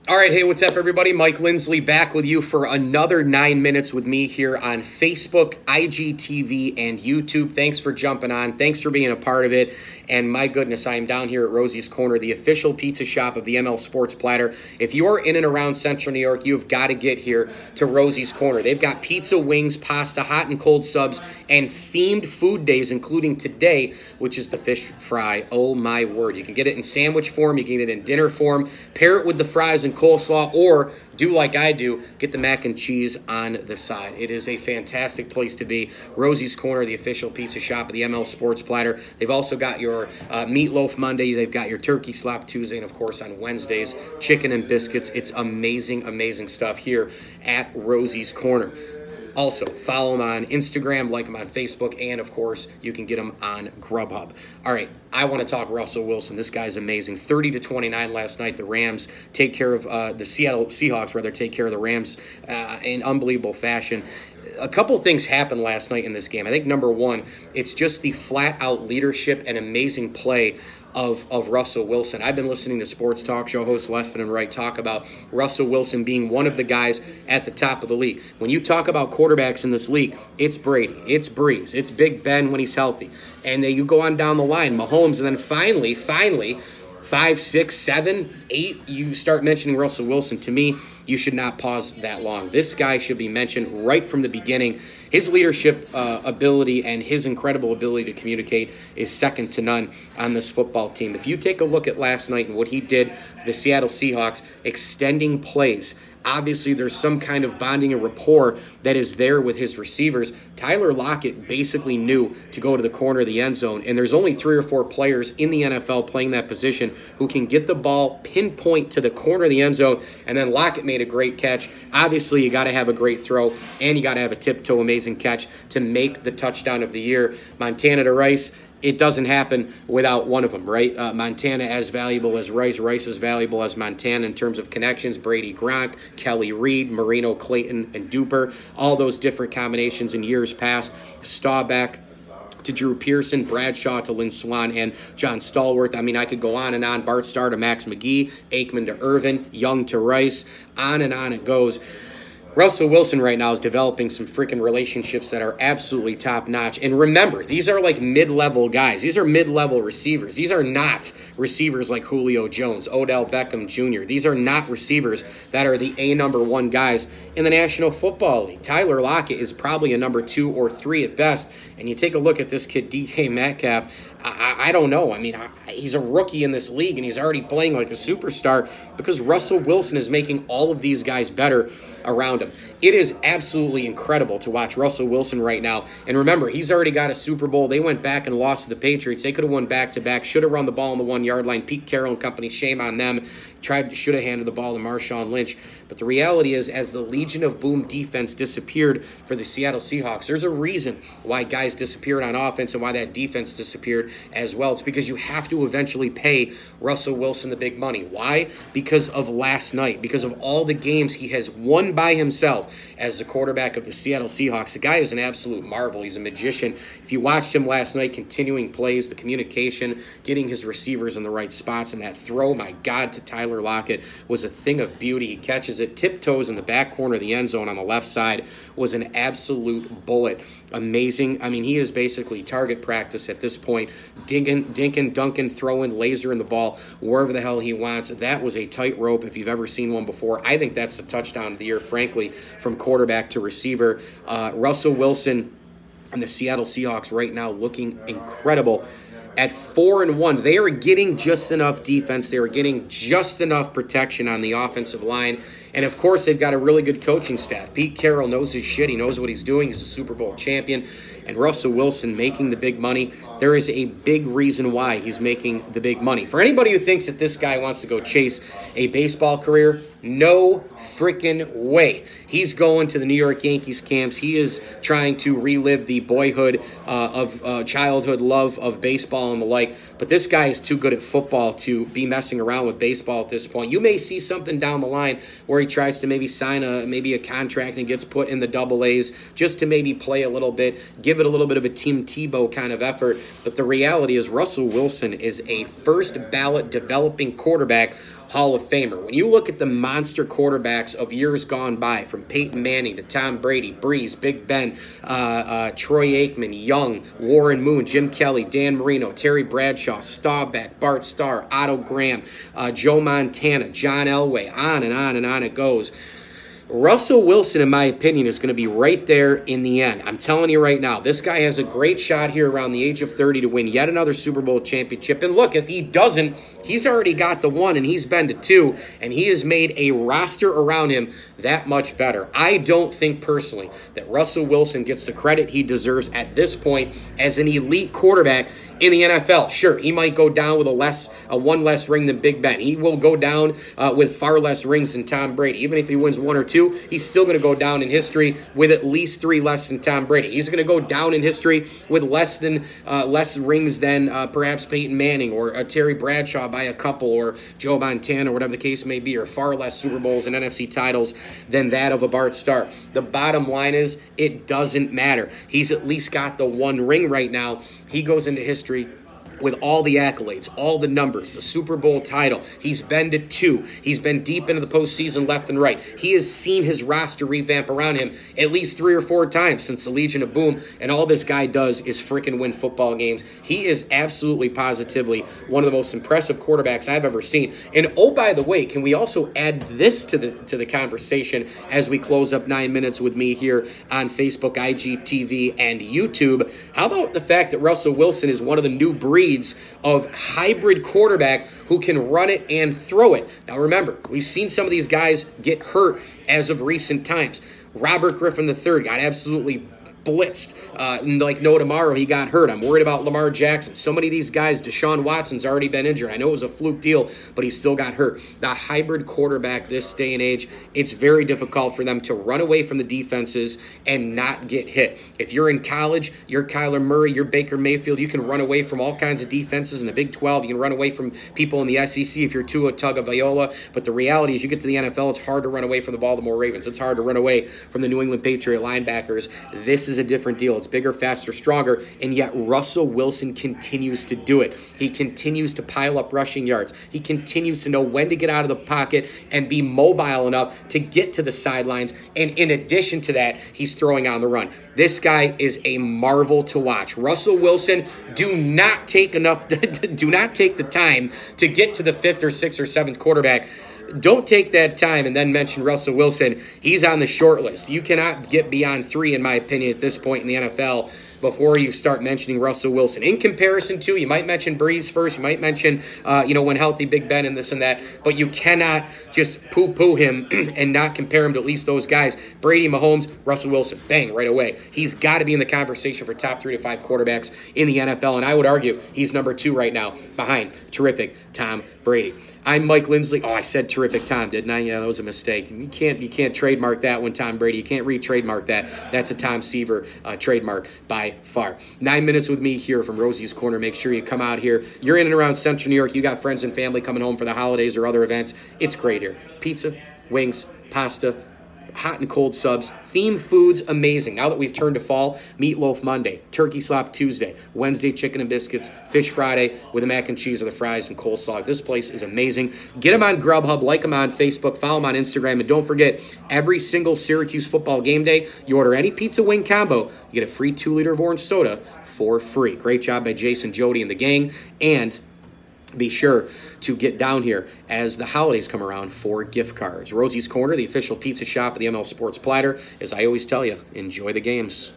All right, hey, what's up, everybody? Mike Lindsley back with you for another 9 minutes with me here on Facebook, IGTV, and YouTube. Thanks for jumping on. Thanks for being a part of it. And my goodness, I am down here at Rosie's Corner, the official pizza shop of the ML Sports Platter. If you are in and around Central New York, you've got to get here to Rosie's Corner. They've got pizza, wings, pasta, hot and cold subs, and themed food days, including today, which is the fish fry. Oh, my word. You can get it in sandwich form. You can get it in dinner form. Pair it with the fries and coleslaw, or do like I do, get the mac and cheese on the side. It is a fantastic place to be. Rosie's Corner, the official pizza shop of the ML Sports Platter. They've also got your meatloaf Monday. They've got your turkey slap Tuesday, and of course on Wednesdays, chicken and biscuits. It's amazing, amazing stuff here at Rosie's Corner. Also, follow them on Instagram, like them on Facebook, and, of course, you can get them on Grubhub. All right, I want to talk Russell Wilson. This guy's amazing. 30-29 last night. The Rams take care of the Seattle Seahawks, rather, take care of the Rams in unbelievable fashion. A couple things happened last night in this game. I think, number one, it's just the flat-out leadership and amazing play of Russell Wilson. I've been listening to sports talk show hosts left and right talk about Russell Wilson being one of the guys at the top of the league. When you talk about quarterbacks in this league, it's Brady, it's Breeze, it's Big Ben when he's healthy. And then you go on down the line, Mahomes, and then finally, 5, 6, 7, 8, you start mentioning Russell Wilson. To me, you should not pause that long. This guy should be mentioned right from the beginning. His leadership ability and his incredible ability to communicate is second to none on this football team. If you take a look at last night and what he did for the Seattle Seahawks, extending plays, obviously there's some kind of bonding and rapport that is there with his receivers. Tyler Lockett basically knew to go to the corner of the end zone, and there's only 3 or 4 players in the NFL playing that position who can get the ball pinpoint to the corner of the end zone, and then Lockett made a great catch. Obviously, you got to have a great throw, and you got to have a tiptoe amazing catch to make the touchdown of the year. Montana to Rice, it doesn't happen without one of them, right? Montana as valuable as Rice. Rice as valuable as Montana in terms of connections. Brady Gronk, Kelly Reed, Marino Clayton, and Duper. All those different combinations in years past. Staubach to Drew Pearson, Bradshaw to Lynn Swann, and John Stallworth. I mean, I could go on and on. Bart Starr to Max McGee, Aikman to Irvin, Young to Rice. On and on it goes. Russell Wilson right now is developing some freaking relationships that are absolutely top-notch. And remember, these are like mid-level guys. These are mid-level receivers. These are not receivers like Julio Jones, Odell Beckham Jr. These are not receivers that are the number 1 guys in the National Football League. Tyler Lockett is probably a number 2 or 3 at best. And you take a look at this kid, DK Metcalf, I don't know. I mean, he's a rookie in this league, and he's already playing like a superstar because Russell Wilson is making all of these guys better around him. It is absolutely incredible to watch Russell Wilson right now. And remember, he's already got a Super Bowl. They went back and lost to the Patriots. They could have won back-to-back, should have run the ball on the 1-yard line. Pete Carroll and company, shame on them. Should have handed the ball to Marshawn Lynch. But the reality is, as the Legion of Boom defense disappeared for the Seattle Seahawks, there's a reason why guys disappeared on offense and why that defense disappeared as well. It's because you have to eventually pay Russell Wilson the big money. Why? Because of last night. Because of all the games he has won by himself as the quarterback of the Seattle Seahawks. The guy is an absolute marvel. He's a magician. If you watched him last night, continuing plays, the communication, getting his receivers in the right spots, and that throw, my God, to Tyler Lockett was a thing of beauty. He catches it, tiptoes in the back corner of the end zone on the left side, was an absolute bullet. Amazing. I mean, he is basically target practice at this point. Dinking, dunking, throwing, lasering the ball wherever the hell he wants. That was a tightrope if you've ever seen one before. I think that's the touchdown of the year, frankly, from quarterback to receiver. Russell Wilson and the Seattle Seahawks right now looking incredible. At 4-1, they are getting just enough defense. They are getting just enough protection on the offensive line. And, of course, they've got a really good coaching staff. Pete Carroll knows his shit. He knows what he's doing. He's a Super Bowl champion. And Russell Wilson making the big money. There is a big reason why he's making the big money. For anybody who thinks that this guy wants to go chase a baseball career, no freaking way. He's going to the New York Yankees camps. He is trying to relive the boyhood of childhood love of baseball and the like. But this guy is too good at football to be messing around with baseball at this point. You may see something down the line where he tries to maybe sign a contract and gets put in the double A's just to maybe play a little bit, give it a little bit of a Tim Tebow kind of effort. But the reality is Russell Wilson is a first ballot developing quarterback Hall of Famer. When you look at the monster quarterbacks of years gone by, from Peyton Manning to Tom Brady, Breeze, Big Ben, Troy Aikman, Young, Warren Moon, Jim Kelly, Dan Marino, Terry Bradshaw, Staubach, Bart Starr, Otto Graham, Joe Montana, John Elway, on and on and on it goes. Russell Wilson, in my opinion, is going to be right there in the end. I'm telling you right now, this guy has a great shot here around the age of 30 to win yet another Super Bowl championship. And look, if he doesn't, he's already got the one, and he's been to two, and he has made a roster around him that much better. I don't think personally that Russell Wilson gets the credit he deserves at this point as an elite quarterback in the NFL. Sure, he might go down with a one less ring than Big Ben. He will go down with far less rings than Tom Brady. Even if he wins one or two, he's still going to go down in history with at least 3 less than Tom Brady. He's going to go down in history with less rings than perhaps Peyton Manning or Terry Bradshaw by a couple, or Joe Montana, or whatever the case may be, or far less Super Bowls and NFC titles than that of a Bart Starr. The bottom line is, it doesn't matter. He's at least got the one ring right now. He goes into history with all the accolades, all the numbers, the Super Bowl title. He's been to 2. He's been deep into the postseason left and right. He has seen his roster revamp around him at least 3 or 4 times since the Legion of Boom, and all this guy does is freaking win football games. He is absolutely positively one of the most impressive quarterbacks I've ever seen. And oh, by the way, can we also add this to the conversation as we close up 9 minutes with me here on Facebook, IGTV, and YouTube? How about the fact that Russell Wilson is one of the new breeds of hybrid quarterback who can run it and throw it? Now remember, we've seen some of these guys get hurt as of recent times. Robert Griffin III got absolutely blitzed. Like no tomorrow, he got hurt. I'm worried about Lamar Jackson. So many of these guys, Deshaun Watson's already been injured. I know it was a fluke deal, but he still got hurt. The hybrid quarterback this day and age, it's very difficult for them to run away from the defenses and not get hit. If you're in college, you're Kyler Murray, you're Baker Mayfield, you can run away from all kinds of defenses in the Big 12. You can run away from people in the SEC if you're Tua Tagovailoa. But the reality is, you get to the NFL, it's hard to run away from the Baltimore Ravens. It's hard to run away from the New England Patriot linebackers. This is a different deal. It's bigger, faster, stronger, and yet Russell Wilson continues to do it. He continues to pile up rushing yards. He continues to know when to get out of the pocket and be mobile enough to get to the sidelines, and in addition to that, he's throwing on the run. This guy is a marvel to watch. Russell Wilson, do not take the time to get to the 5th or 6th or 7th quarterback. Don't take that time and then mention Russell Wilson. He's on the short list. You cannot get beyond 3, in my opinion, at this point in the NFL before you start mentioning Russell Wilson. In comparison to, you might mention Breeze first. You might mention, when healthy, Big Ben and this and that. But you cannot just poo-poo him and not compare him to at least those guys. Brady, Mahomes, Russell Wilson, bang, right away. He's got to be in the conversation for top 3 to 5 quarterbacks in the NFL. And I would argue he's number 2 right now behind terrific Tom Brady. I'm Mike Lindsley. Oh, I said terrific Tom, didn't I? Yeah, that was a mistake. You can't trademark that one, Tom Brady. You can't re-trademark that. That's a Tom Seaver trademark by far. 9 minutes with me here from Rosie's Corner. Make sure you come out here. You're in and around Central New York. You got friends and family coming home for the holidays or other events. It's great here. Pizza, wings, pasta, hot and cold subs, themed foods, amazing. Now that we've turned to fall, Meatloaf Monday, Turkey Slop Tuesday, Wednesday Chicken and Biscuits, Fish Friday with the mac and cheese or the fries and coleslaw. This place is amazing. Get them on Grubhub, like them on Facebook, follow them on Instagram, and don't forget, every single Syracuse football game day, you order any pizza wing combo, you get a free 2-liter of orange soda for free. Great job by Jason, Jody, and the gang, and be sure to get down here as the holidays come around for gift cards. Rosie's Corner, the official pizza shop of the ML Sports Platter. As I always tell you, enjoy the games.